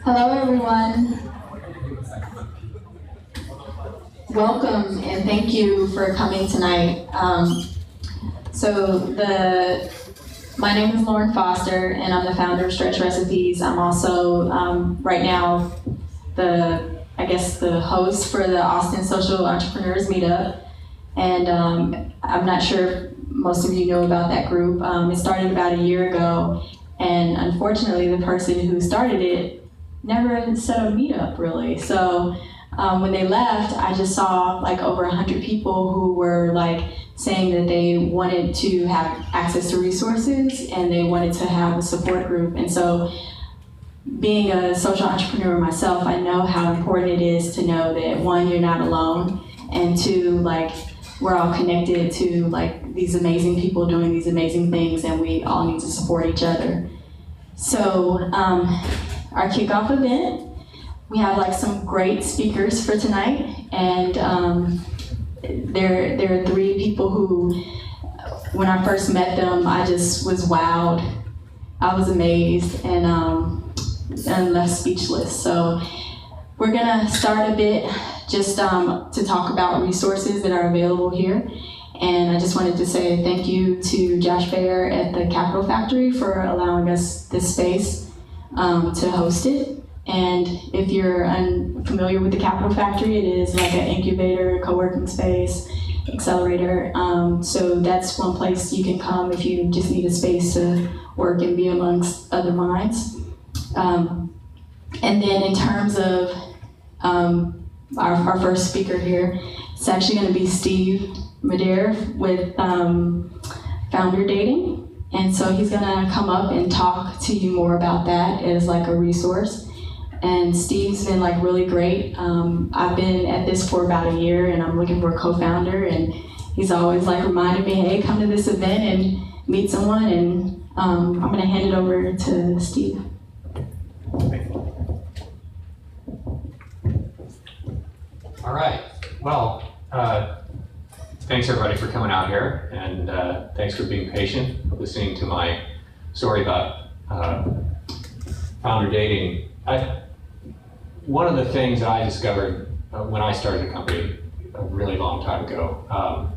Hello, everyone. Welcome and thank you for coming tonight. My name is Lauren Foster, and I'm the founder of Stretch Recipes. I'm also right now the host for the Austin Social Entrepreneurs Meetup. And I'm not sure if most of you know about that group. It started about a year ago, and unfortunately the person who started it never set a meetup really. So when they left, I just saw like over 100 people who were like saying that they wanted to have access to resources and they wanted to have a support group. And so being a social entrepreneur myself, I know how important it is to know that one, you're not alone, and two, like we're all connected to like these amazing people doing these amazing things, and we all need to support each other. So our kickoff event, we have like some great speakers for tonight, and there are three people who, when I first met them, I just was wowed. I was amazed and left speechless. So we're gonna start a bit just to talk about resources that are available here. And I just wanted to say thank you to Josh Baird at the Capital Factory for allowing us this space to host it. And if you're unfamiliar with the Capital Factory, it is like an incubator, co-working space, accelerator. So that's one place you can come if you just need a space to work and be amongst other minds. And then in terms of our first speaker here, it's actually going to be Steve Madere with Founder Dating. And so he's going to come up and talk to you more about that as like a resource. And Steve's been like really great. I've been at this for about a year, and I'm looking for a co-founder, and he's always like reminding me, hey, come to this event and meet someone. And I'm gonna hand it over to Steve. All right, well, thanks everybody for coming out here, and thanks for being patient, listening to my story about founder dating. One of the things that I discovered when I started the company a really long time ago,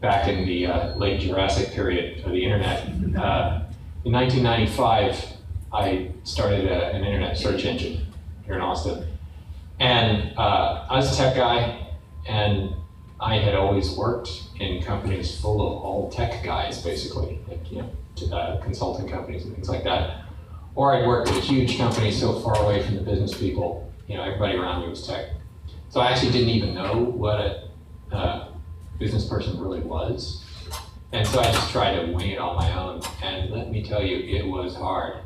back in the late Jurassic period of the internet, in 1995, I started an internet search engine here in Austin. And I was a tech guy, and I had always worked in companies full of all tech guys, basically, like, consulting companies and things like that. Or I'd worked at a huge company so far away from the business people, everybody around me was tech. So I actually didn't even know what a business person really was. And so I just tried to wing it on my own. And let me tell you, it was hard.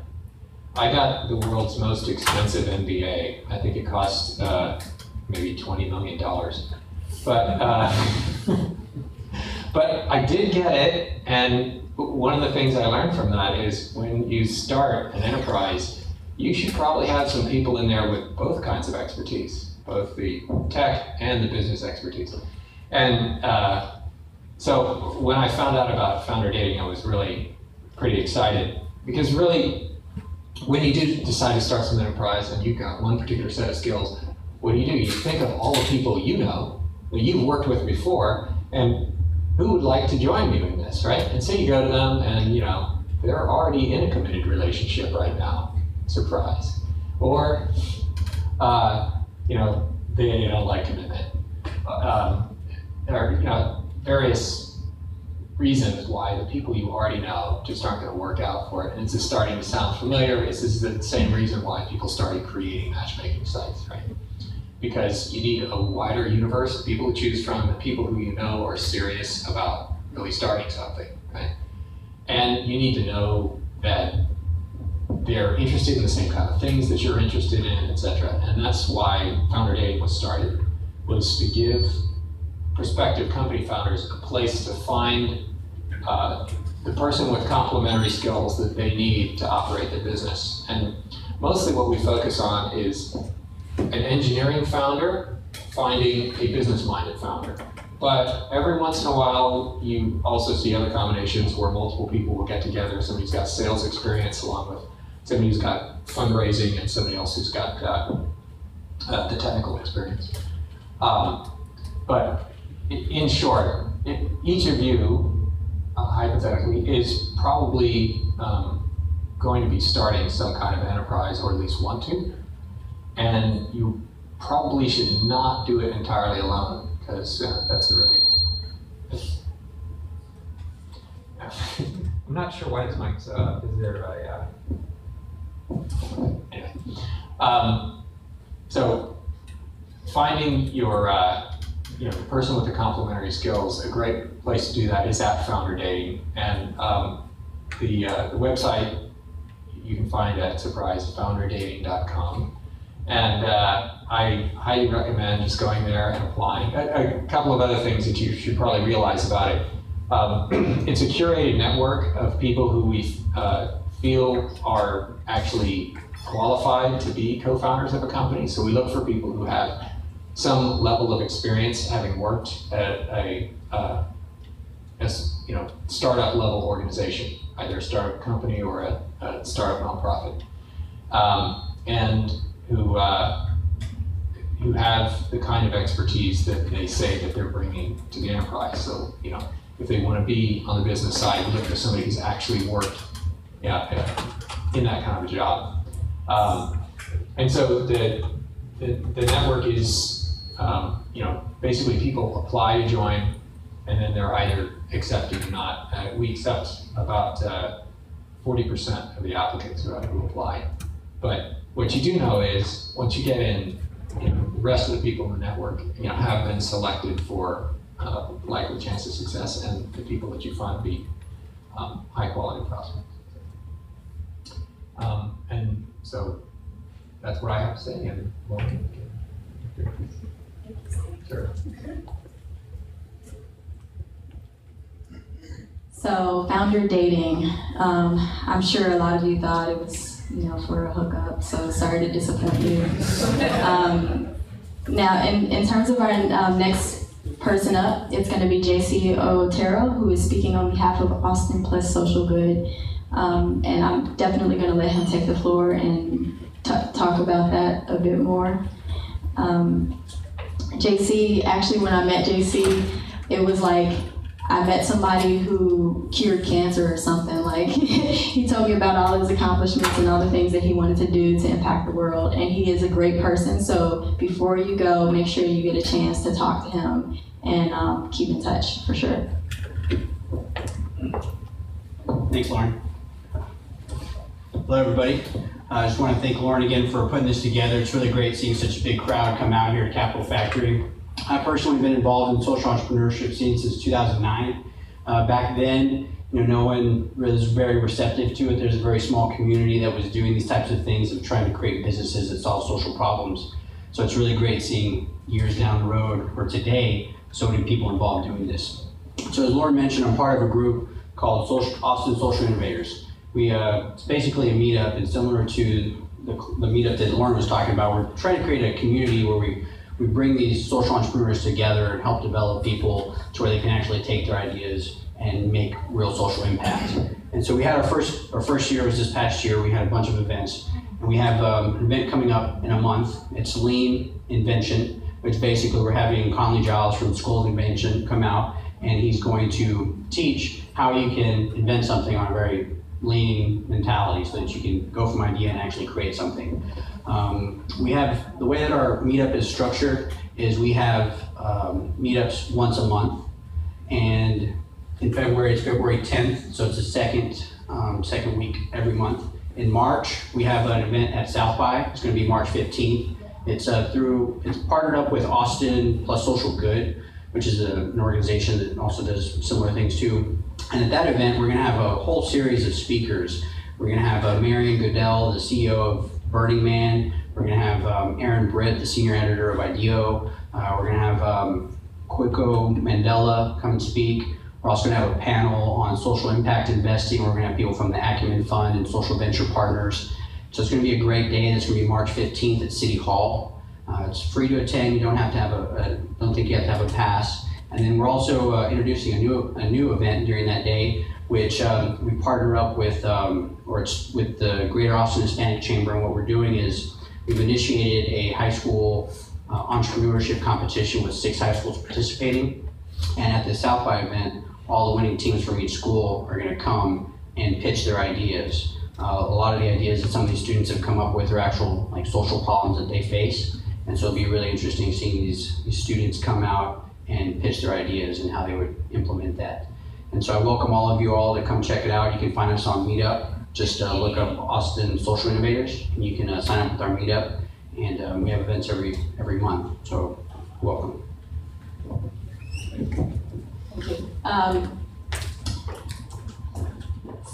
I got the world's most expensive MBA. I think it cost maybe $20 million. But I did get it, and one of the things I learned from that is when you start an enterprise, you should probably have some people in there with both kinds of expertise, both the tech and the business expertise. And so when I found out about founder dating, I was really pretty excited, because really, when you do decide to start some enterprise and you've got one particular set of skills, what do? You think of all the people you know that you've worked with before, and who would like to join you in this, right? And so you go to them, and they're already in a committed relationship right now. Surprise. Or they don't like commitment. There are various reasons why the people you already know just aren't going to work out for it. And it's just starting to sound familiar. This is the same reason why people started creating matchmaking sites, right? Because you need a wider universe of people to choose from, and people who you know are serious about really starting something, right? And you need to know that they're interested in the same kind of things that you're interested in, etc. And that's why Founder Dating was started, was to give prospective company founders a place to find the person with complementary skills that they need to operate their business. And mostly what we focus on is an engineering founder finding a business-minded founder. But every once in a while, you also see other combinations where multiple people will get together. Somebody's got sales experience along with somebody who's got fundraising and somebody else who's got the technical experience. But in short, each of you, hypothetically, is probably going to be starting some kind of enterprise, or at least want to. And you probably should not do it entirely alone, because that's a really... I'm not sure why this mic's up. Is there a... Anyway. So finding your the person with the complementary skills, a great place to do that is at Founder Dating. And the website you can find at surprisefounderdating.com. And I highly recommend just going there and applying. A couple of other things that you should probably realize about it. It's a curated network of people who we feel are actually qualified to be co-founders of a company. So we look for people who have some level of experience having worked at a startup level organization, either a startup company or a startup nonprofit, and who have the kind of expertise that they say that they're bringing to the enterprise. So, if they want to be on the business side, we look for somebody who's actually worked in that kind of a job. And so the network is, basically people apply to join, and then they're either accepted or not. We accept about 40% of the applicants who apply. But what you do know is, once you get in, the rest of the people in the network, have been selected for likely chance of success, and the people that you find to be high quality prospects. And so that's what I have to say. And sure. So Founder Dating, I'm sure a lot of you thought it was, for a hookup, so sorry to disappoint you. Now, in terms of our next person up, it's going to be JC Otero, who is speaking on behalf of Austin Plus Social Good. And I'm definitely going to let him take the floor and talk about that a bit more. JC, actually, when I met JC, it was like I met somebody who cured cancer or something. Like, he told me about all his accomplishments and all the things that he wanted to do to impact the world. And he is a great person. So before you go, make sure you get a chance to talk to him and keep in touch for sure. Thanks, Lauren. Hello, everybody. I just want to thank Lauren again for putting this together. It's really great seeing such a big crowd come out here at Capital Factory. I've personally been involved in social entrepreneurship scene since 2009. Back then, no one was very receptive to it. There's a very small community that was doing these types of things of trying to create businesses that solve social problems. So it's really great seeing years down the road, or today, so many people involved doing this. So as Lauren mentioned, I'm part of a group called Austin Social Innovators. It's basically a meetup, and similar to the meetup that Lauren was talking about, we're trying to create a community where we bring these social entrepreneurs together and help develop people to where they can actually take their ideas and make real social impact. And so we had our first year was this past year. We had a bunch of events, and we have an event coming up in a month. It's Lean Invention, which basically we're having Conley Giles from the School of Invention come out, and he's going to teach how you can invent something on a very lean mentality so that you can go from idea and actually create something. We have, the way that our meetup is structured is we have meetups once a month, and in February it's February 10th, so it's the second week every month. In March we have an event at South by. It's going to be March 15th. It's partnered up with Austin Plus Social Good, which is an organization that also does similar things too. And at that event, we're going to have a whole series of speakers. We're going to have Marion Goodell, the CEO of Burning Man. We're going to have Aaron Britt, the senior editor of IDEO. We're going to have Quico Mandela come and speak. We're also going to have a panel on social impact investing. We're going to have people from the Acumen Fund and Social Venture Partners. So it's going to be a great day, and it's going to be March 15th at City Hall. It's free to attend. You don't have to have don't think you have to have a pass. And then we're also introducing a new event during that day. which we partner up with, or it's with the Greater Austin Hispanic Chamber. And what we're doing is we've initiated a high school entrepreneurship competition with 6 high schools participating. And at the South by event, all the winning teams from each school are going to come and pitch their ideas. A lot of the ideas that some of these students have come up with are actual like social problems that they face. And so it'll be really interesting seeing these students come out and pitch their ideas and how they would implement that. And so I welcome all of you all to come check it out. You can find us on Meetup. Just look up Austin Social Innovators, and you can sign up with our Meetup. And we have events every month, so welcome. Thank you.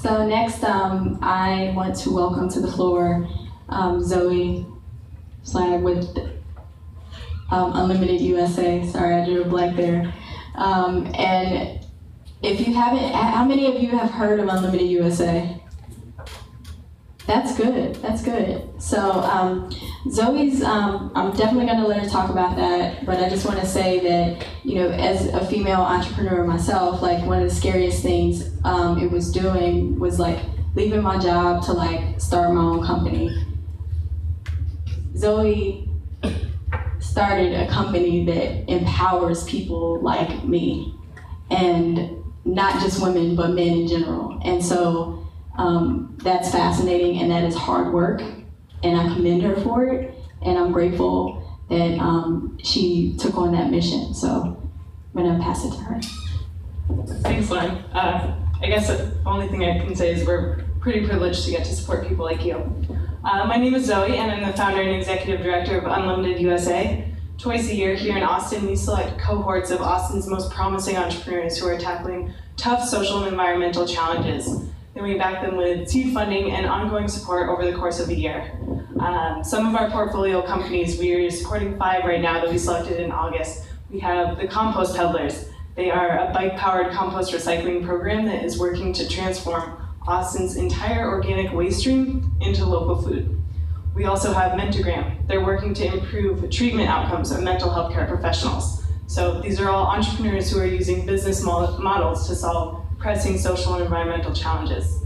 So next, I want to welcome to the floor Zoe Slag with Unlimited USA. Sorry, I drew a blank there. And if you haven't, how many of you have heard of Unlimited USA? That's good, that's good. So Zoe's, I'm definitely gonna let her talk about that, but I just wanna say that, you know, as a female entrepreneur myself, like one of the scariest things it was doing was like leaving my job to like start my own company. Zoe started a company that empowers people like me, and not just women, but men in general. And so that's fascinating, and that is hard work, and I commend her for it, and I'm grateful that she took on that mission. So I'm gonna pass it to her. Thanks, Lauren. I guess the only thing I can say is we're pretty privileged to get to support people like you. My name is Zoe, and I'm the founder and executive director of Unlimited USA. Twice a year here in Austin, we select cohorts of Austin's most promising entrepreneurs who are tackling tough social and environmental challenges. Then we back them with seed funding and ongoing support over the course of a year. Some of our portfolio companies, we are supporting 5 right now that we selected in August. We have the Compost Peddlers. They are a bike-powered compost recycling program that is working to transform Austin's entire organic waste stream into local food. We also have Mentogram. They're working to improve treatment outcomes of mental health care professionals. So these are all entrepreneurs who are using business models to solve pressing social and environmental challenges.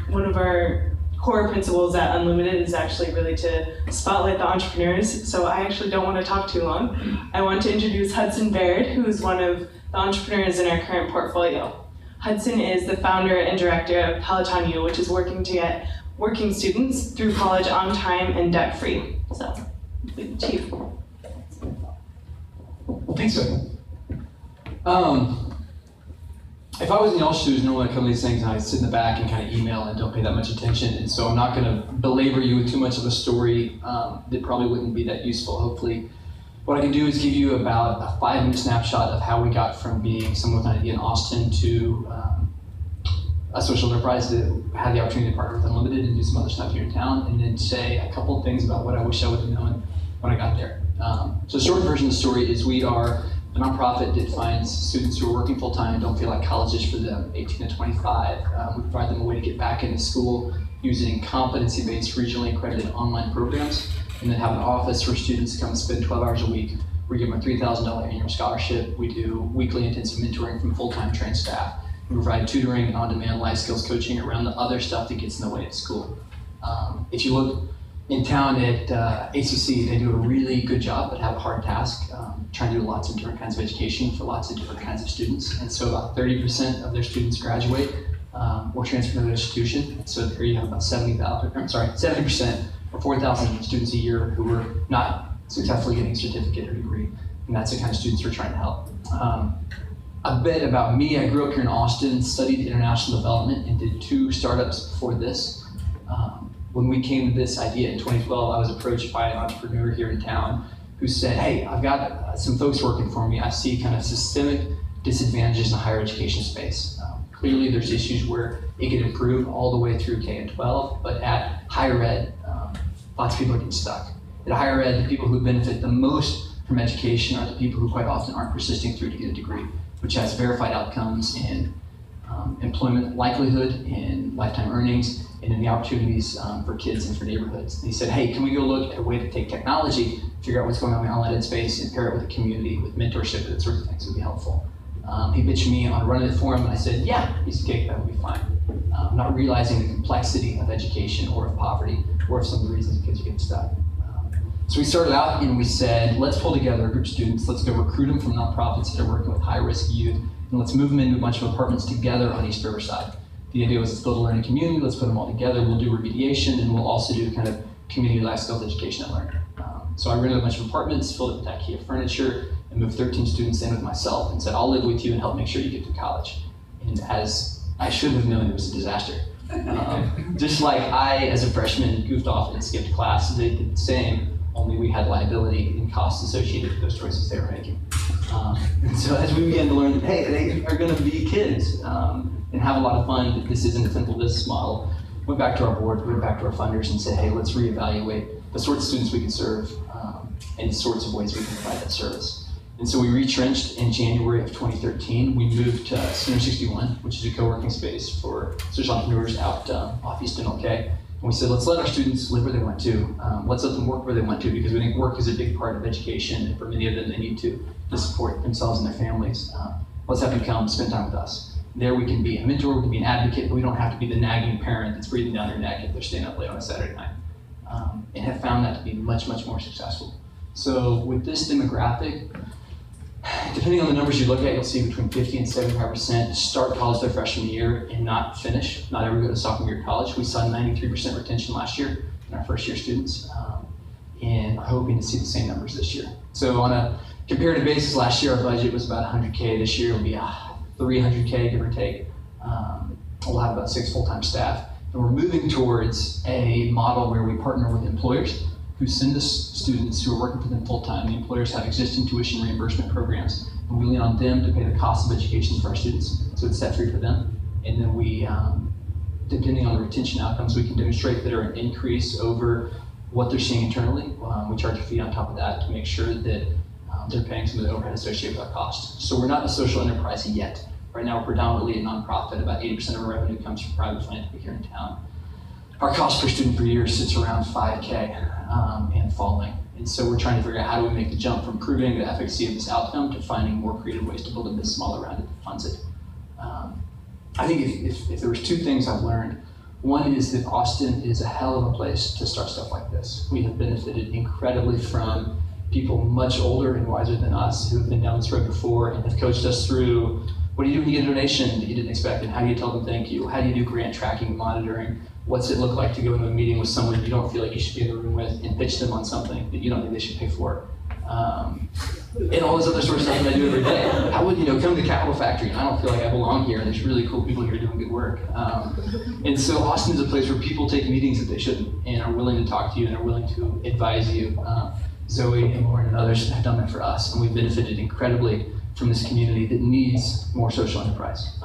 One of our core principles at Unlimited is actually really to spotlight the entrepreneurs, so I actually don't want to talk too long. I want to introduce Hudson Baird, who is one of the entrepreneurs in our current portfolio. Hudson is the founder and director of Peloton U, which is working to get working students through college on time and debt-free. So, Chief. Thanks, Zoe. If I was in y'all's shoes, normally I come to these things and I sit in the back and kind of email and don't pay that much attention, and so I'm not going to belabor you with too much of a story that probably wouldn't be that useful, hopefully. What I can do is give you about a 5-minute snapshot of how we got from being someone with an idea in Austin to a social enterprise that had the opportunity to partner with Unlimited and do some other stuff here in town, and then say a couple of things about what I wish I would have known when I got there. So the short version of the story is we are a nonprofit that finds students who are working full-time and don't feel like college is for them, 18 to 25. We provide them a way to get back into school using competency-based, regionally accredited online programs, and then have an office where students come and spend 12 hours a week. We give them a $3,000 annual scholarship. We do weekly intensive mentoring from full-time trained staff. We provide tutoring and on-demand life skills coaching around the other stuff that gets in the way of school. If you look in town at ACC, they do a really good job but have a hard task, trying to do lots of different kinds of education for lots of different kinds of students. And so about 30% of their students graduate or transfer to another institution. So there you have about 70% or 4,000 students a year who are not successfully getting a certificate or degree. And that's the kind of students we're trying to help. A bit about me, I grew up here in Austin, studied international development, and did 2 startups before this. When we came to this idea in 2012, I was approached by an entrepreneur here in town who said, hey, I've got some folks working for me. I see kind of systemic disadvantages in the higher education space. Clearly there's issues where it could improve all the way through K and 12, but at higher ed, lots of people are getting stuck. At higher ed, the people who benefit the most from education are the people who quite often aren't persisting through to get a degree, which has verified outcomes in employment likelihood, in lifetime earnings, and in the opportunities for kids and for neighborhoods. And he said, hey, can we go look at a way to take technology, figure out what's going on in the online ed space, and pair it with a community, with mentorship, and that sort of things would be helpful. He pitched me on running it for him, and I said, yeah, piece of cake, that would be fine. Not realizing the complexity of education or of poverty or of some of the reasons kids are getting stuck. So we started out and we said, let's pull together a group of students, let's go recruit them from nonprofits that are working with high-risk youth, and let's move them into a bunch of apartments together on East Riverside. The idea was let's build a learning community, let's put them all together, we'll do remediation, and we'll also do kind of community life skills education and learning. So I rented a bunch of apartments, filled it with IKEA furniture, and moved 13 students in with myself and said, I'll live with you and help make sure you get through college. And as I should have known, it was a disaster. Just like I, as a freshman, goofed off and skipped class, they did the same, only we had liability and costs associated with those choices they were making. And so as we began to learn that, hey, they are gonna be kids and have a lot of fun, that this isn't a simple business model, went back to our board, went back to our funders and said, hey, let's reevaluate the sorts of students we can serve and the sorts of ways we can provide that service. And so we retrenched in January of 2013. We moved to Center 61, which is a co-working space for social entrepreneurs out off East MLK. And we said, let's let our students live where they want to. Let's let them work where they want to, because we think work is a big part of education, and for many of them, they need to support themselves and their families. Let's have them come spend time with us. There we can be a mentor, we can be an advocate, but we don't have to be the nagging parent that's breathing down their neck if they're staying up late on a Saturday night. And have found that to be much, much more successful. So with this demographic, depending on the numbers you look at, you'll see between 50 and 75% start college their freshman year and not finish, not ever go to sophomore year of college. We saw 93% retention last year in our first year students, and are hoping to see the same numbers this year. So on a comparative basis, last year our budget was about 100K. This year will be 300K, give or take. We'll have about 6 full-time staff. And we're moving towards a model where we partner with employers who send us students who are working for them full-time. The employers have existing tuition reimbursement programs, and we lean on them to pay the cost of education for our students, so it's set free for them. And then we, depending on the retention outcomes, we can demonstrate that are an increase over what they're seeing internally. We charge a fee on top of that to make sure that they're paying some of the overhead associated with our costs. So we're not a social enterprise yet. Right now, we're predominantly a nonprofit. About 80% of our revenue comes from private philanthropy here in town. Our cost per student per year sits around 5K and falling. And so we're trying to figure out how do we make the jump from proving the efficacy of this outcome to finding more creative ways to build a business model around it that funds it. I think if there was 2 things I've learned, one is that Austin is a hell of a place to start stuff like this. We have benefited incredibly from people much older and wiser than us who have been down this road before and have coached us through, what do you do when you get a donation that you didn't expect, and how do you tell them thank you? How do you do grant tracking and monitoring? What's it look like to go into a meeting with someone you don't feel like you should be in the room with and pitch them on something that you don't think they should pay for? And all this other sort of stuff that I do every day. How would, come to Capital Factory and I don't feel like I belong here, and there's really cool people here doing good work. And so Austin is a place where people take meetings that they shouldn't and are willing to talk to you and are willing to advise you. Zoe and Lauren and others have done that for us, and we've benefited incredibly from this community that needs more social enterprise.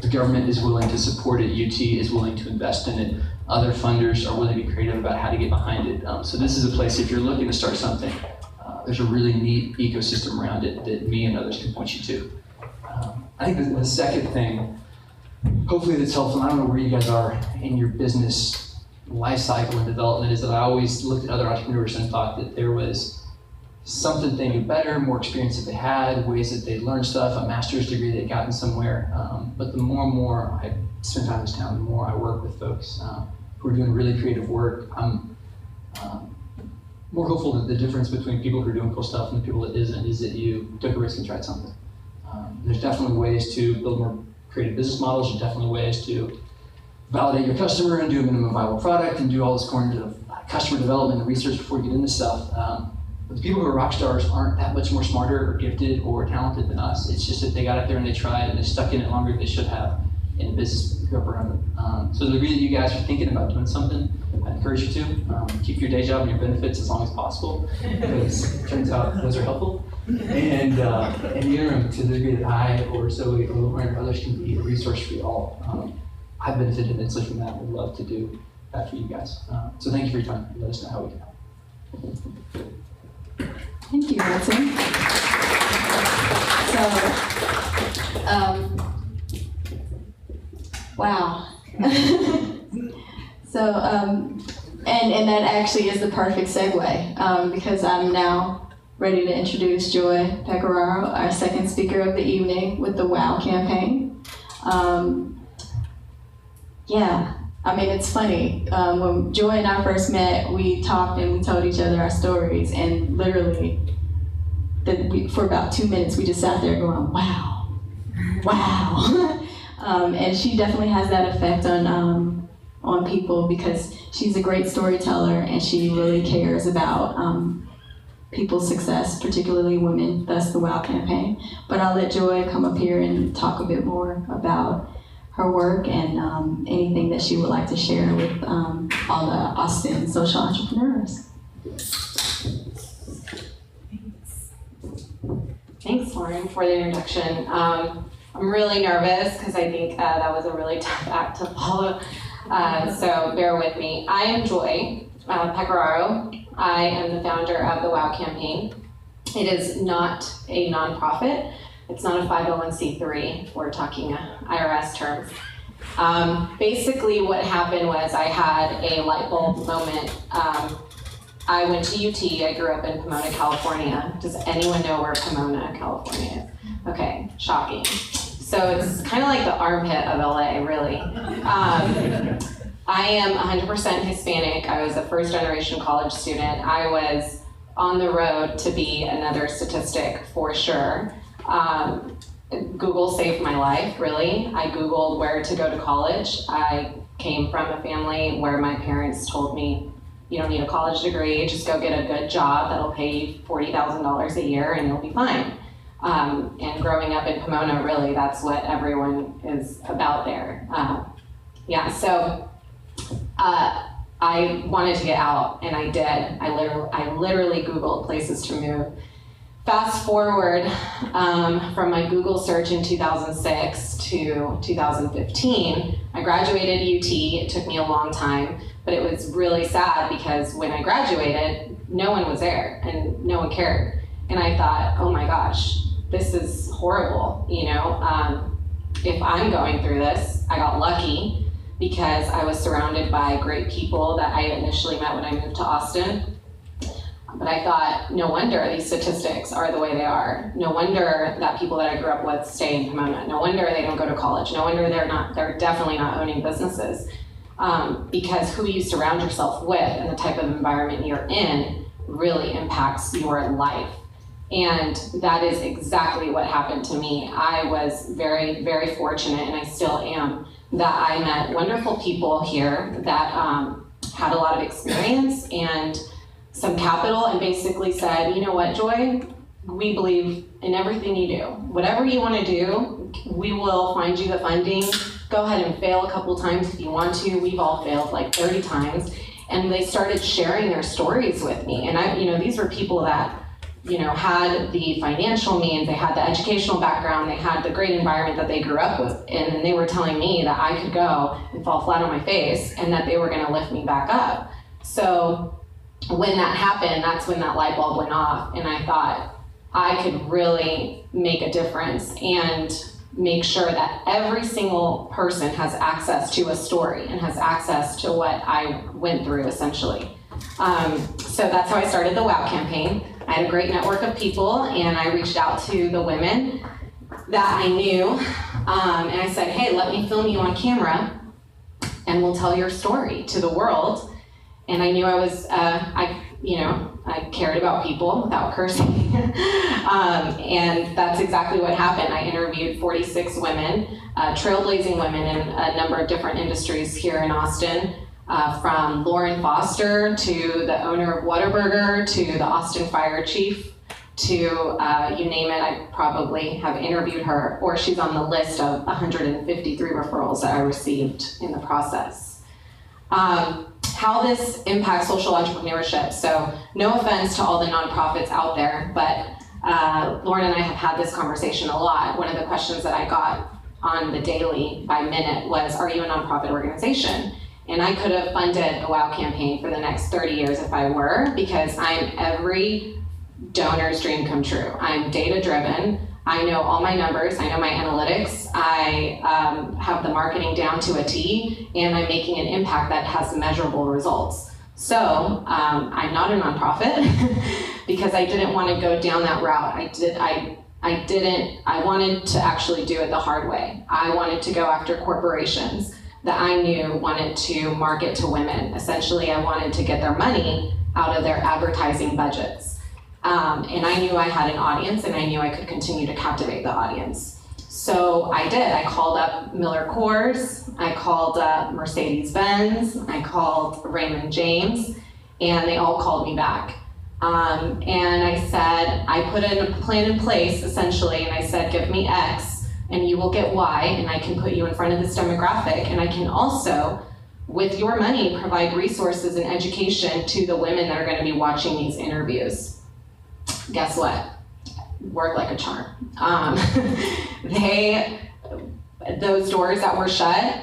The government is willing to support it, UT is willing to invest in it, other funders are willing to be creative about how to get behind it. So this is a place, if you're looking to start something, there's a really neat ecosystem around it that me and others can point you to. I think the second thing, hopefully that's helpful, I don't know where you guys are in your business life cycle and development, is that I always looked at other entrepreneurs and thought that there was something they knew better, more experience that they had, ways that they learned stuff, a master's degree they'd gotten somewhere. But the more and more I spend time in this town, the more I work with folks who are doing really creative work. I'm more hopeful that the difference between people who are doing cool stuff and the people that isn't is that you took a risk and tried something. There's definitely ways to build more creative business models. There's definitely ways to validate your customer and do a minimum viable product and do all this kind of customer development and research before you get into stuff. But the people who are rock stars aren't that much more smarter or gifted or talented than us. It's just that they got up there and they tried and they stuck in it longer than they should have, and the business grew up around them. So the degree that you guys are thinking about doing something, I'd encourage you to. Keep your day job and your benefits as long as possible, because it turns out those are helpful. And in the interim, to the degree that I or Zoe or Lauren or others can be a resource for you all, I've benefited immensely from that. Would love to do that for you guys. So thank you for your time. Let us know how we can help. Thank you, Hudson. Wow. And that actually is the perfect segue, because I'm now ready to introduce Joy Pecoraro, our second speaker of the evening with the WOW campaign. I mean, it's funny. When Joy and I first met, we talked and we told each other our stories, and literally, for about 2 minutes, we just sat there going, wow, wow. And she definitely has that effect on people because she's a great storyteller and she really cares about people's success, particularly women, thus the WOW campaign. But I'll let Joy come up here and talk a bit more about her work and anything that she would like to share with all the Austin social entrepreneurs. Thanks, Lauren, for the introduction. I'm really nervous because I think that was a really tough act to follow, so bear with me. I am Joy Pecoraro. I am the founder of the WOW campaign. It is not a nonprofit. It's not a 501c3 if we're talking IRS terms. Basically what happened was I had a light bulb moment. I went to UT, I grew up in Pomona, California. Does anyone know where Pomona, California is? Okay, shocking. So it's kind of like the armpit of LA, really. I am 100% Hispanic. I was a first generation college student. I was on the road to be another statistic for sure. Google saved my life, really. I Googled where to go to college. I came from a family where my parents told me, you don't need a college degree, just go get a good job that'll pay you $40,000 a year and you'll be fine. And growing up in Pomona, really, that's what everyone is about there. So I wanted to get out, and I did. I literally Googled places to move. Fast forward from my Google search in 2006 to 2015, I graduated UT. It took me a long time, but it was really sad because when I graduated, no one was there and no one cared. And I thought, oh my gosh, this is horrible. If I'm going through this, I got lucky because I was surrounded by great people that I initially met when I moved to Austin. But I thought, no wonder these statistics are the way they are. No wonder that people that I grew up with stay in Pomona. No wonder they don't go to college. No wonder they're definitely not owning businesses. Because who you surround yourself with and the type of environment you're in really impacts your life. And that is exactly what happened to me. I was very, very fortunate, and I still am, that I met wonderful people here that had a lot of experience and some capital, and basically said, you know what, Joy, we believe in everything you do. Whatever you want to do, we will find you the funding. Go ahead and fail a couple times if you want to. We've all failed like 30 times. And they started sharing their stories with me. And these were people that, had the financial means, they had the educational background, they had the great environment that they grew up with. And they were telling me that I could go and fall flat on my face and that they were going to lift me back up. So when that happened, that's when that light bulb went off, and I thought I could really make a difference and make sure that every single person has access to a story and has access to what I went through, essentially. So that's how I started the WOW campaign. I had a great network of people, and I reached out to the women that I knew, and I said, hey, let me film you on camera, and we'll tell your story to the world. And I knew I was, I cared about people without cursing. And that's exactly what happened. I interviewed 46 women, trailblazing women in a number of different industries here in Austin, from Lauren Foster to the owner of Whataburger to the Austin fire chief to you name it. I probably have interviewed her, or she's on the list of 153 referrals that I received in the process. How this impacts social entrepreneurship. So no offense to all the nonprofits out there, but Lauren and I have had this conversation a lot. One of the questions that I got on the daily by minute was, are you a nonprofit organization? And I could have funded a WOW campaign for the next 30 years if I were, because I'm every donor's dream come true. I'm data driven. I know all my numbers, I know my analytics, I have the marketing down to a T, and I'm making an impact that has measurable results. So I'm not a nonprofit because I didn't want to go down that route. I wanted to actually do it the hard way. I wanted to go after corporations that I knew wanted to market to women. Essentially, I wanted to get their money out of their advertising budgets. And I knew I had an audience, and I knew I could continue to captivate the audience. So I did. I called up Miller Coors, I called up Mercedes-Benz, I called Raymond James, and they all called me back. And I said, I put in a plan in place, essentially, and I said, give me X, and you will get Y, and I can put you in front of this demographic, and I can also, with your money, provide resources and education to the women that are going to be watching these interviews. Guess what? Worked like a charm. Those doors that were shut,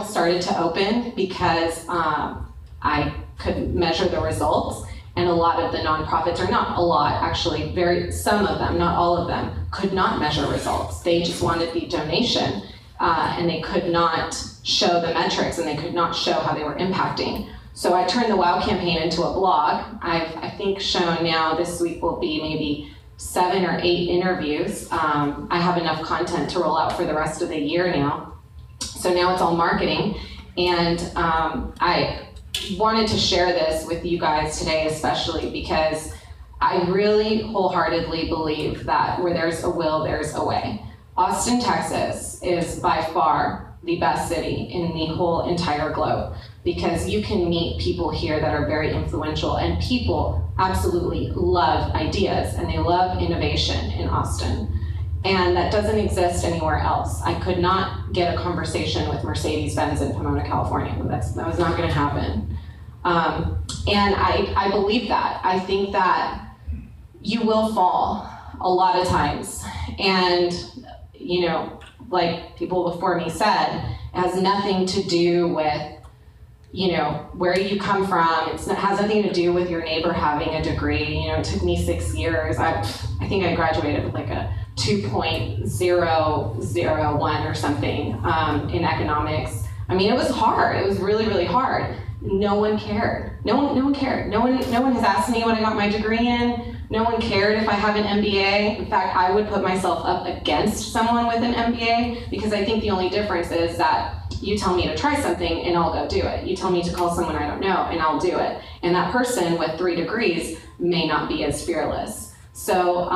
started to open because I could measure the results. And a lot of the nonprofits, or not a lot, actually, some of them, not all of them, could not measure results. They just wanted the donation, and they could not show the metrics, and they could not show how they were impacting. So I turned the WOW campaign into a blog. I think shown now this week will be maybe 7 or 8 interviews. I have enough content to roll out for the rest of the year now. So now it's all marketing, and I wanted to share this with you guys today, especially because I really wholeheartedly believe that where there's a will, there's a way. Austin, Texas is by far the best city in the whole entire globe, because you can meet people here that are very influential, and people absolutely love ideas and they love innovation in Austin. And that doesn't exist anywhere else. I could not get a conversation with Mercedes-Benz in Pomona, California. That was not gonna happen. And I believe that. I think that you will fall a lot of times. And, like people before me said, it has nothing to do with, where you come from. It has nothing to do with your neighbor having a degree. It took me 6 years. I think I graduated with like a 2.001 or something in economics. I mean, it was hard. It was really, really hard. No one cared. No one cared. No one has asked me what I got my degree in. No one cared if I have an MBA. In fact, I would put myself up against someone with an MBA, because I think the only difference is that you tell me to try something and I'll go do it. You tell me to call someone I don't know and I'll do it. And that person with 3 degrees may not be as fearless. So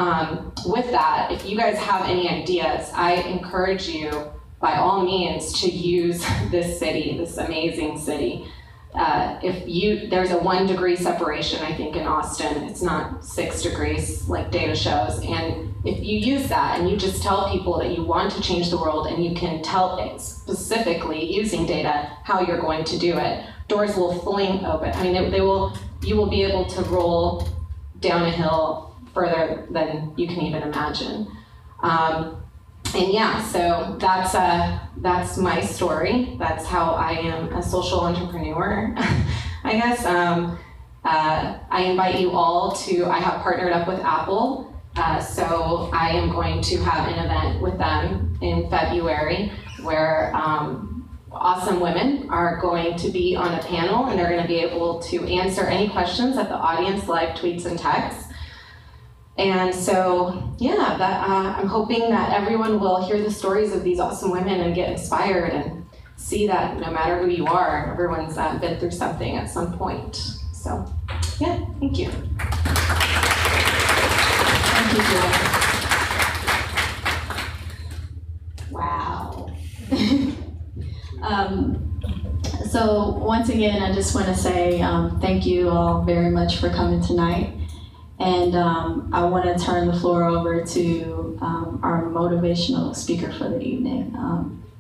with that, if you guys have any ideas, I encourage you by all means to use this city, this amazing city. There's a 1 degree separation, I think, in Austin. It's not 6 degrees like data shows. And if you use that and you just tell people that you want to change the world, and you can tell it specifically using data how you're going to do it, doors will fling open. I mean, you will be able to roll down a hill further than you can even imagine. And yeah, so that's my story. That's how I am a social entrepreneur, I guess. I invite you all I have partnered up with Apple, so I am going to have an event with them in February where awesome women are going to be on a panel, and they're going to be able to answer any questions that the audience live tweets and texts. And so, yeah, I'm hoping that everyone will hear the stories of these awesome women and get inspired and see that no matter who you are, everyone's been through something at some point. So, yeah, thank you. Thank you, Joy. Wow. So once again, I just want to say thank you all very much for coming tonight. And I want to turn the floor over to our motivational speaker for the evening,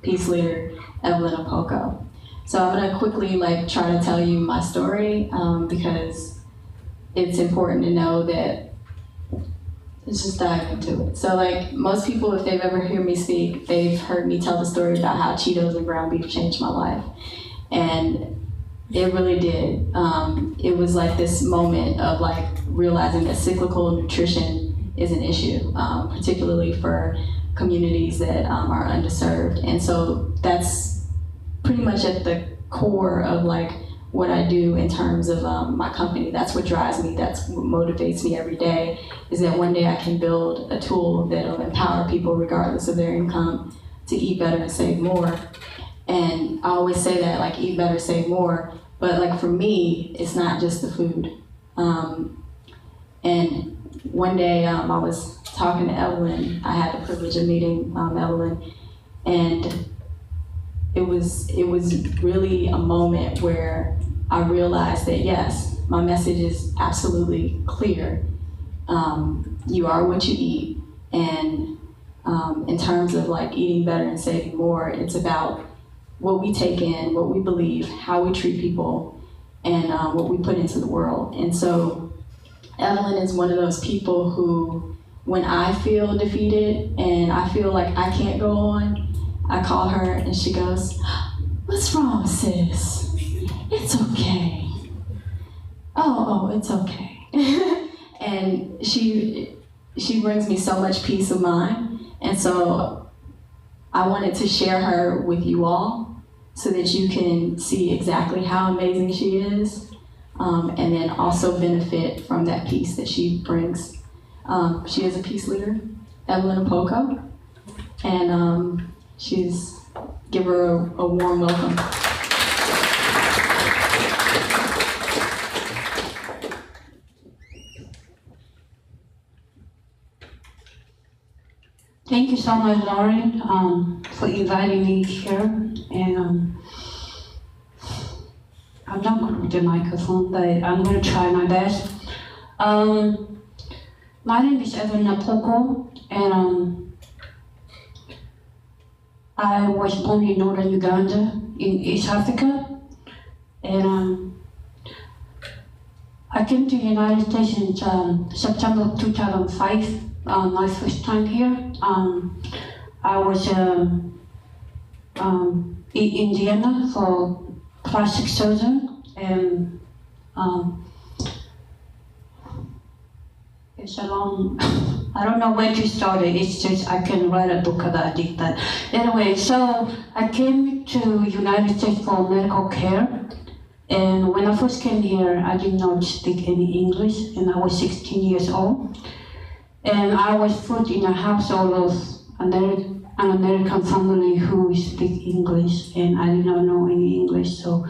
peace leader, Evelyn Apoko. So I'm going to quickly try to tell you my story because it's important to know that. Let's just dive into it. So most people, if they've ever heard me speak, they've heard me tell the story about how Cheetos and ground beef changed my life. And it really did. It was this moment of realizing that cyclical nutrition is an issue, particularly for communities that are underserved. And so that's pretty much at the core of what I do in terms of my company. That's what drives me, that's what motivates me every day, is that one day I can build a tool that'll empower people regardless of their income to eat better and save more. And I always say that, like, eat better, save more, but like for me, it's not just the food. And one day I was talking to Evelyn. I had the privilege of meeting Evelyn, and it was really a moment where I realized that yes, my message is absolutely clear. You are what you eat, and in terms of like eating better and saving more, it's about what we take in, what we believe, how we treat people, and what we put into the world. And so Evelyn is one of those people who, when I feel defeated and I feel like I can't go on, I call her and she goes, "What's wrong, sis? It's okay. Oh, it's okay." And she brings me so much peace of mind. And so I wanted to share her with you all so that you can see exactly how amazing she is, and then also benefit from that peace that she brings. She is a peace leader, Evelyn Apoko, and give her a warm welcome. Thank you so much, Lauren, for inviting me here. And I'm not good with the microphone, but I'm going to try my best. My name is Evelyn Apoko, and I was born in northern Uganda, in East Africa. And I came to the United States in September 2005. My first time here. I was in Indiana for plastic surgeon, and it's a long, I don't know where to start it. It's just I can write a book about it. But anyway, so I came to United States for medical care. And when I first came here, I did not speak any English, and I was 16 years old. And I was put in a household of an American family who speak English, and I did not know any English, so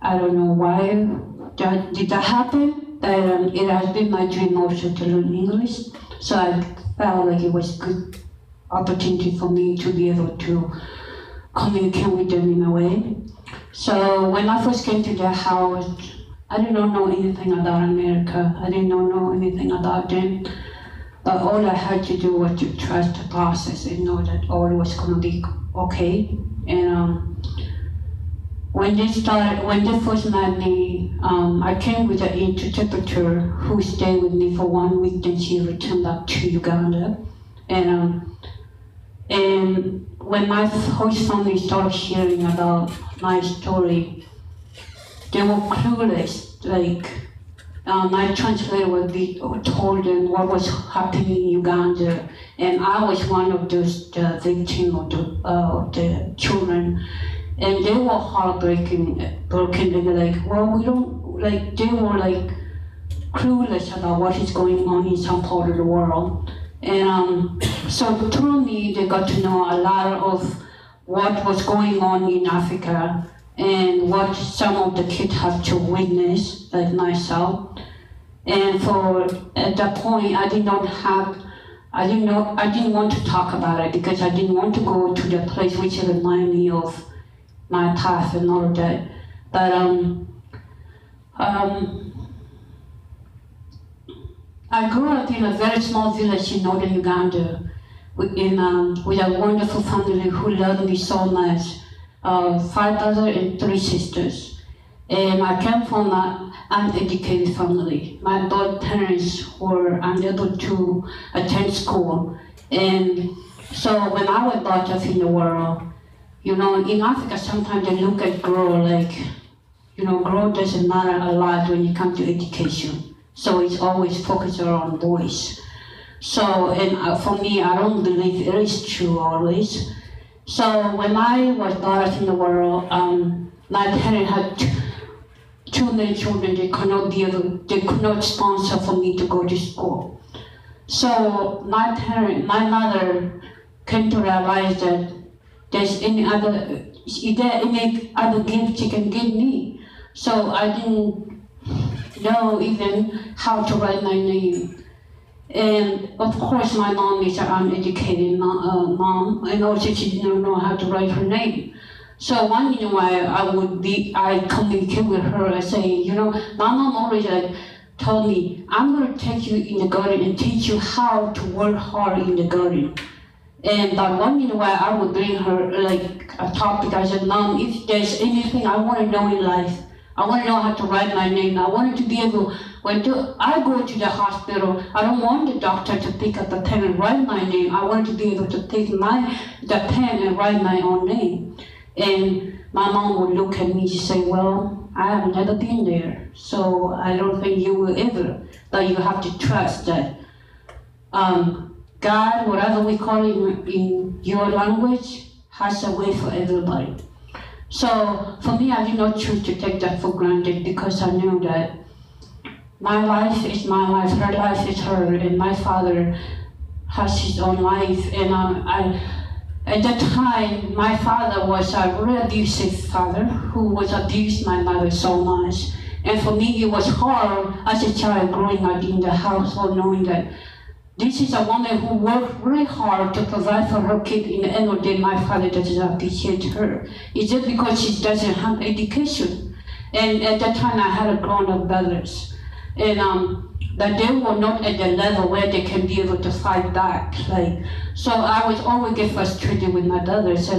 I don't know why did that happen. But it has been my dream also to learn English, so I felt like it was a good opportunity for me to be able to communicate with them in a way. So when I first came to their house, I did not know anything about America. I did not know anything about them. But all I had to do was to trust the process and know that all was going to be okay. And when they first met me, I came with an interpreter who stayed with me for 1 week. Then she returned back to Uganda. And when my host family started hearing about my story, they were clueless. Like, my translator would be told them what was happening in Uganda, and I was one of those victims of the children, and they were broken. They were like, well, we don't, like, they were like clueless about what is going on in some part of the world. And so through me, they got to know a lot of what was going on in Africa and what some of the kids have to witness, like myself. And at that point, I didn't want to talk about it because I didn't want to go to the place which reminded me of my path and all of that. But I grew up in a very small village in northern Uganda with a wonderful family who loved me so much. 5 brothers and 3 sisters. And I came from an uneducated family. My both parents were unable to attend school. And so when I was brought up in the world, in Africa sometimes they look at girl like, girl doesn't matter a lot when it comes to education. So it's always focused around boys. So, and for me, I don't believe it is true always. So when I was brought up in the world, my parents had too many children, they could not sponsor for me to go to school. So my mother came to realize that is there any other gift she can give me? So I didn't know even how to write my name. And of course my mom is an uneducated mom, and also she didn't know how to write her name. So one reason why I communicate with her, I say, you know, my mom always told me, I'm going to take you in the garden and teach you how to work hard in the garden. And that one reason why I would bring her like a topic, I said, Mom, if there's anything I want to know in life, I want to know how to write my name. I wanted to be able, when I go to the hospital, I don't want the doctor to pick up the pen and write my name. I wanted to be able to pick the pen and write my own name. And my mom would look at me and say, well, I have never been there, so I don't think you will ever. But you have to trust that God, whatever we call it in your language, has a way for everybody. So for me, I did not choose to take that for granted because I knew that my life is my life, her life is her, and my father has his own life. And at that time, my father was a very abusive father who was abused my mother so much. And for me, it was hard as a child growing up in the household, knowing that this is a woman who worked really hard to provide for her kid. In the end of the day, my father doesn't appreciate her. It's just because she doesn't have education. And at that time, I had a grown-up brothers. And that they were not at the level where they can be able to fight back. So I was always get frustrated with my brothers. So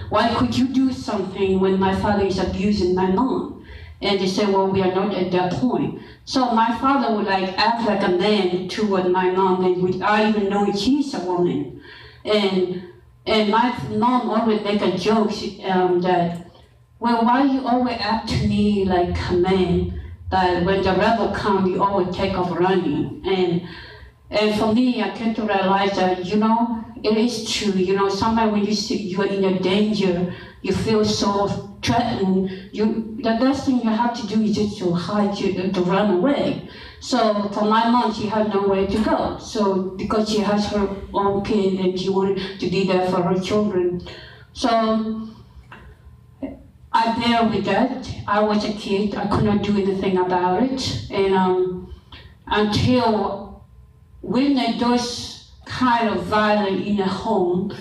why could you do something when my father is abusing my mom? And they said, well, we are not at that point. So my father would act like a man toward my mom, and without even knowing she's a woman. And my mom always make a joke that, well, why you always act to me like a man? That when the rebel comes, you always take off running. And for me, I came to realize that, you know, it is true. You know, sometimes when you see you are in a danger, you feel so threatened. The best thing you have to do is just to hide, to run away. So for my mom, she had nowhere to go. So because she has her own kid and she wanted to be there for her children. So I bear with that. I was a kid. I could not do anything about it. And until when those kind of violence in a home,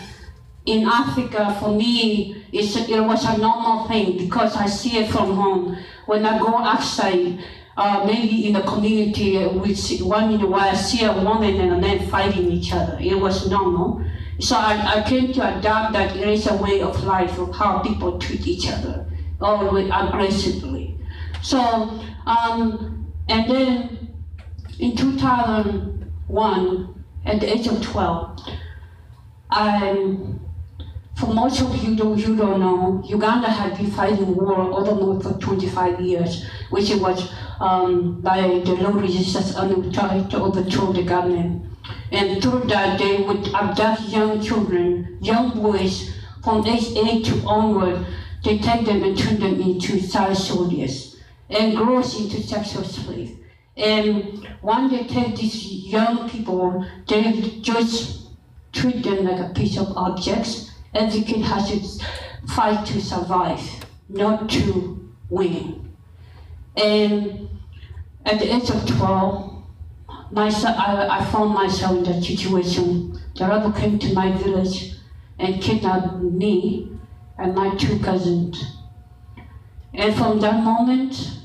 in Africa, for me, it was a normal thing because I see it from home. When I go outside, maybe in the community, one in a while, I see a woman and a man fighting each other. It was normal. So I came to adopt that it is a way of life of how people treat each other, always aggressively. So, and then in 2001, at the age of 12, for most of you don't know, Uganda had been fighting war almost for 25 years, which was by the low resistance army tried to overthrow the government. And through that, they would abduct young children, young boys from age 8 to onward. They take them and turn them into child soldiers and grows into sexual slaves. And when they take these young people, they just treat them like a piece of objects. Every kid has to fight to survive, not to win. And at the age of 12, I found myself in that situation. The rebel came to my village and kidnapped me and my 2 cousins. And from that moment,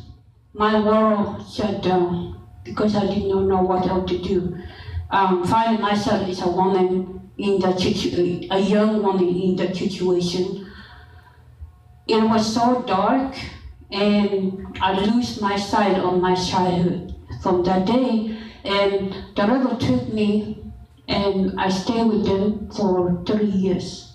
my world shut down because I did not know what else to do. Finding myself as a woman in that a young woman in that situation. It was so dark, and I lose my sight on my childhood from that day. And the rebel took me, and I stayed with them for 3 years.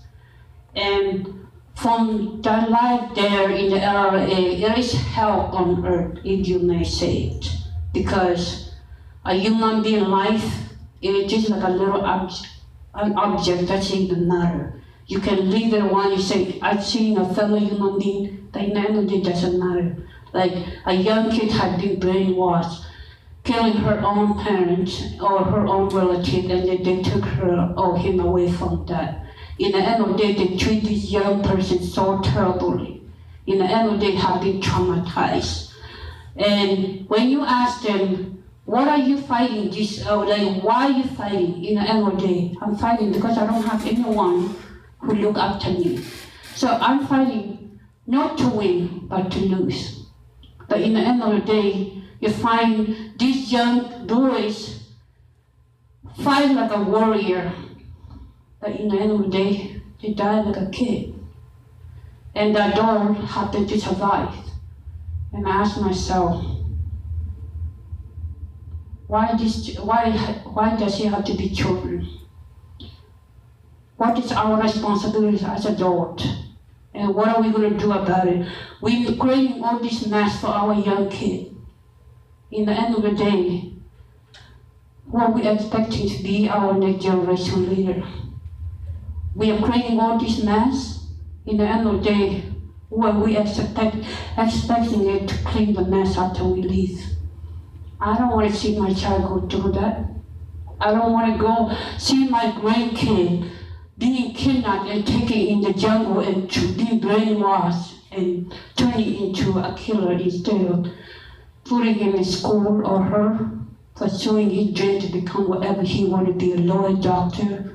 And from that life there in the LRA, there is hell on earth, if you may say it, because a human being life is just like a little an object that doesn't even matter. You can leave it one, you say, I've seen a fellow human being, that it doesn't matter. like a young kid had been brainwashed, killing her own parents or her own relative, and then they took her or him away from that. In the end of the day, they treat this young person so terribly. In the end of the day, they have been traumatized. And when you ask them, what are you fighting this, like why are you fighting? In the end of the day, I'm fighting because I don't have anyone who look after me. So I'm fighting not to win, but to lose. But in the end of the day, you find these young boys fight like a warrior. But in the end of the day, they die like a kid. And that dog happened to survive. And I asked myself, why does he have to be children? What is our responsibility as adults? And what are we going to do about it? We're creating all this mess for our young kids. In the end of the day, who are we expecting to be our next generation leader? We are creating all this mess. In the end of the day, who are we expecting it to clean the mess after we leave? I don't want to see my child go through that. I don't want to go see my grandkid being kidnapped and taken in the jungle and to be brainwashed and turning into a killer instead of putting him in school or her pursuing his dream to become whatever he wanted to be, a lawyer, doctor,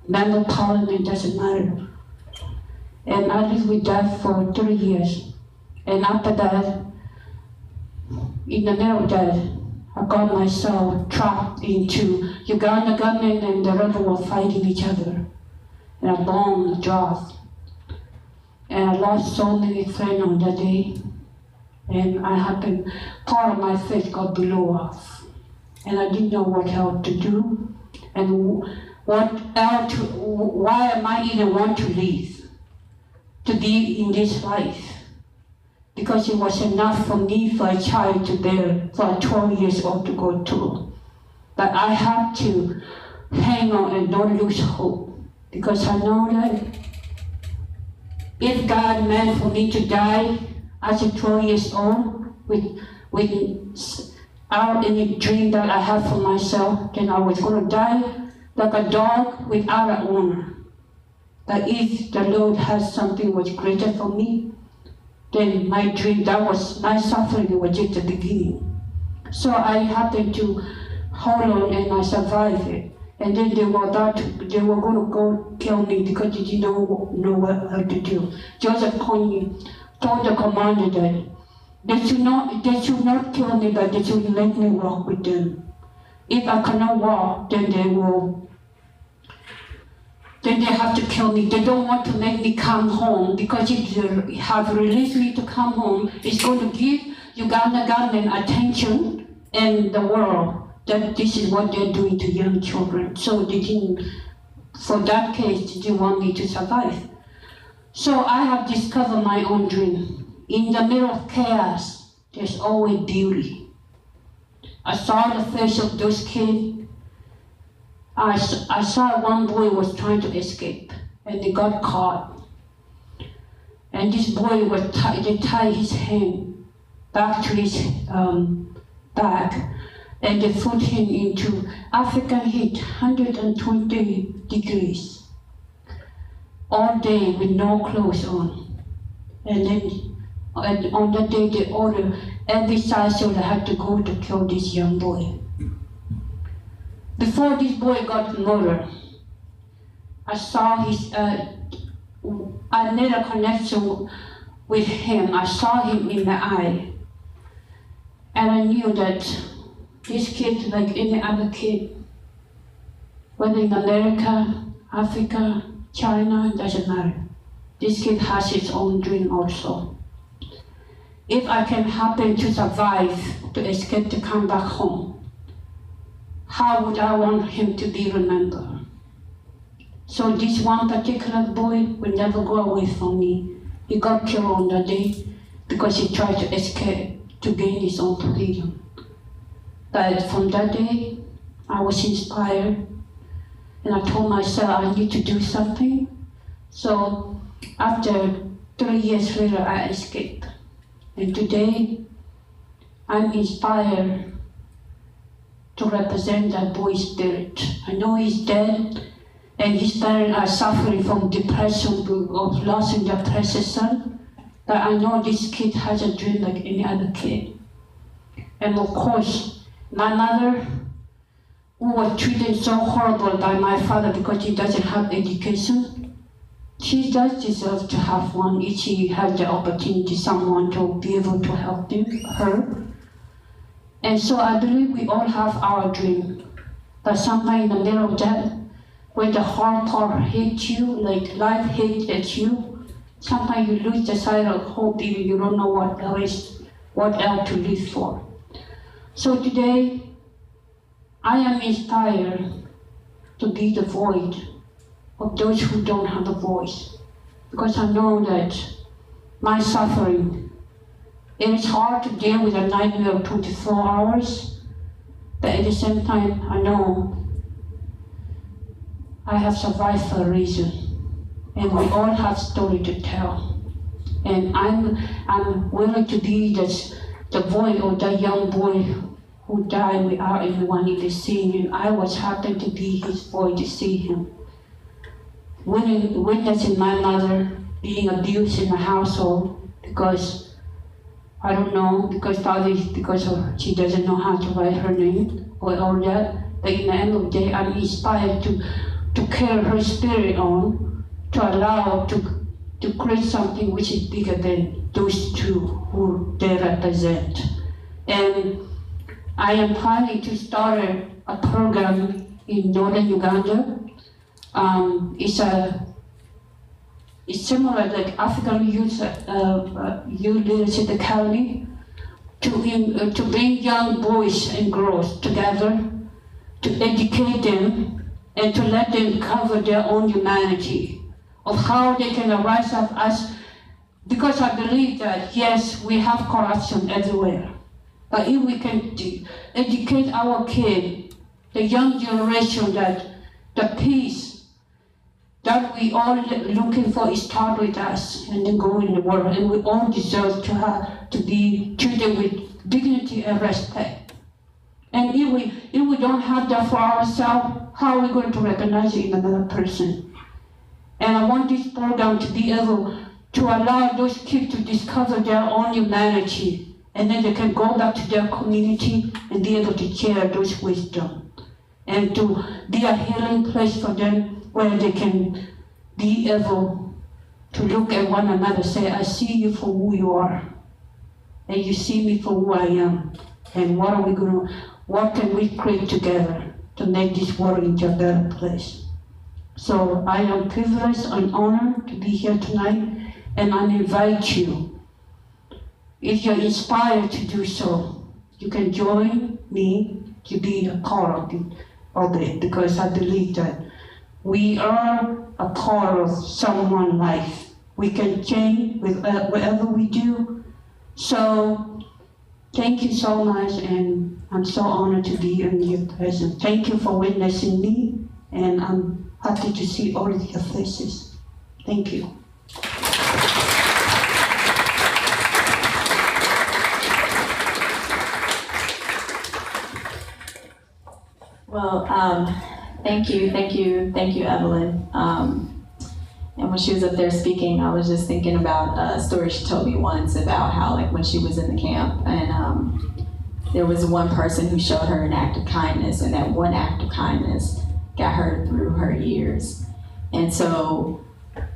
member of parliament, doesn't matter. And I lived with that for 3 years. And after that, in the middle of that, I got myself trapped into Uganda government and the rebels were fighting each other. And a bomb dropped. And I lost so many friends on that day. And part of my faith got blew off. And I didn't know what else to do. And why am I even want to live? To be in this life. Because it was enough for me, for a child to bear, for a 12 years old to go through. But I had to hang on and don't lose hope. Because I know that if God meant for me to die as a 12 years old without any dream that I had for myself, then I was going to die like a dog without an owner. But if the Lord has something was greater for me, then my dream, my suffering was just the beginning. So I happened to hold on and I survived it. And then they were going to go kill me because they didn't know what to do. Joseph Kony told the commander that they should not kill me, but they should let me walk with them. If I cannot walk, then they have to kill me. They don't want to make me come home because if they have released me to come home, it's going to give Uganda government attention and the world that this is what they're doing to young children. So they didn't, for that case, they didn't want me to survive. So I have discovered my own dream. In the middle of chaos, there's always beauty. I saw the face of those kids. I saw one boy was trying to escape, and they got caught. And this boy they tied his hand back to his back, and they put him into African heat, 120 degrees, all day with no clothes on. And then on that day they ordered every side soldier had to go to kill this young boy. Before this boy got murdered, I saw I made a connection with him. I saw him in the eye. And I knew that this kid, like any other kid, whether in America, Africa, China, it doesn't matter. This kid has his own dream also. If I can happen to survive, to escape, to come back home, how would I want him to be remembered? So this one particular boy will never go away from me. He got killed on that day because he tried to escape to gain his own freedom. But from that day, I was inspired and I told myself I need to do something. So after 3 years later, I escaped. And today, I'm inspired to represent that boy's spirit. I know he's dead, and his parents are suffering from depression of losing their precious son. But I know this kid has a dream like any other kid. And of course, my mother, who was treated so horrible by my father because he doesn't have education, she does deserve to have one if she has the opportunity, someone to be able to help her. And so I believe we all have our dream, but sometimes in the middle of that, when the hard part hits you, like life hits at you, sometimes you lose the sight of hope, even you don't know what else to live for. So today, I am inspired to be the voice of those who don't have a voice, because I know that my suffering, it is hard to deal with a nightmare of 24 hours, but at the same time, I know I have survived for a reason, and we all have story to tell. And I'm willing to be the boy or the young boy who died without anyone even seeing him. I was happy to be his boy to see him. Witnessing my mother being abused in the household because, I don't know, because probably because she doesn't know how to write her name or all that. But in the end of the day, I'm inspired to carry her spirit on, to allow to create something which is bigger than those two who they represent. And I am planning to start a program in northern Uganda. It's similar like African Youth Leadership Academy to bring young boys and girls together, to educate them and to let them cover their own humanity of how they can rise up as, because I believe that yes, we have corruption everywhere. But if we can educate our kids, the young generation, that the peace that we all looking for is start with us and then go in the world, and we all deserve to be treated with dignity and respect. And if we don't have that for ourselves, how are we going to recognize it in another person? And I want this program to be able to allow those kids to discover their own humanity, and then they can go back to their community and be able to share those wisdom, and to be a healing place for them where they can be able to look at one another, say, I see you for who you are, and you see me for who I am, and what can we create together to make this world into a better place? So I am privileged and honored to be here tonight, and I invite you, if you're inspired to do so, you can join me to be a part of it, because I believe that we are a part of someone's life. We can change with whatever we do. So thank you so much, and I'm so honored to be in your presence. Thank you for witnessing me, and I'm happy to see all of your faces. Thank you. Well, thank you, Evelyn. And when she was up there speaking, I was just thinking about a story she told me once about how, like, when she was in the camp, and there was one person who showed her an act of kindness, and that one act of kindness got her through her years. And so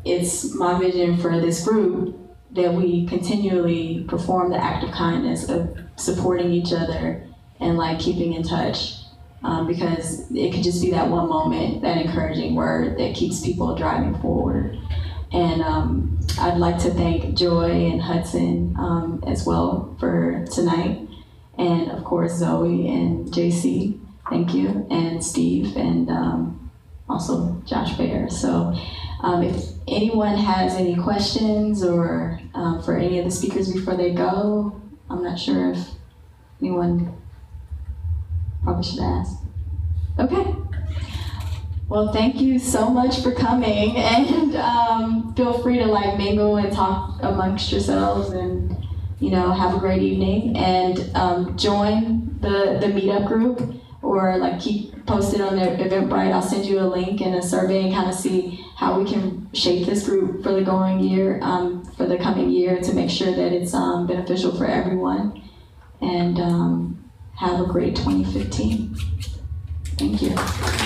it's my vision for this group that we continually perform the act of kindness of supporting each other and like keeping in touch. Because it could just be that one moment, that encouraging word that keeps people driving forward. And I'd like to thank Joy and Hudson as well for tonight. And of course, Zoe and JC, thank you, and Steve, and also Josh Baird. So if anyone has any questions or for any of the speakers before they go, I'm not sure if anyone probably should ask. Okay. Well, thank you so much for coming, and feel free to like mingle and talk amongst yourselves, and have a great evening, and join the Meetup group, or like keep posted on their Eventbrite. I'll send you a link and a survey and kind of see how we can shape this group for the going year, for the coming year, to make sure that it's beneficial for everyone. And have a great 2015. Thank you.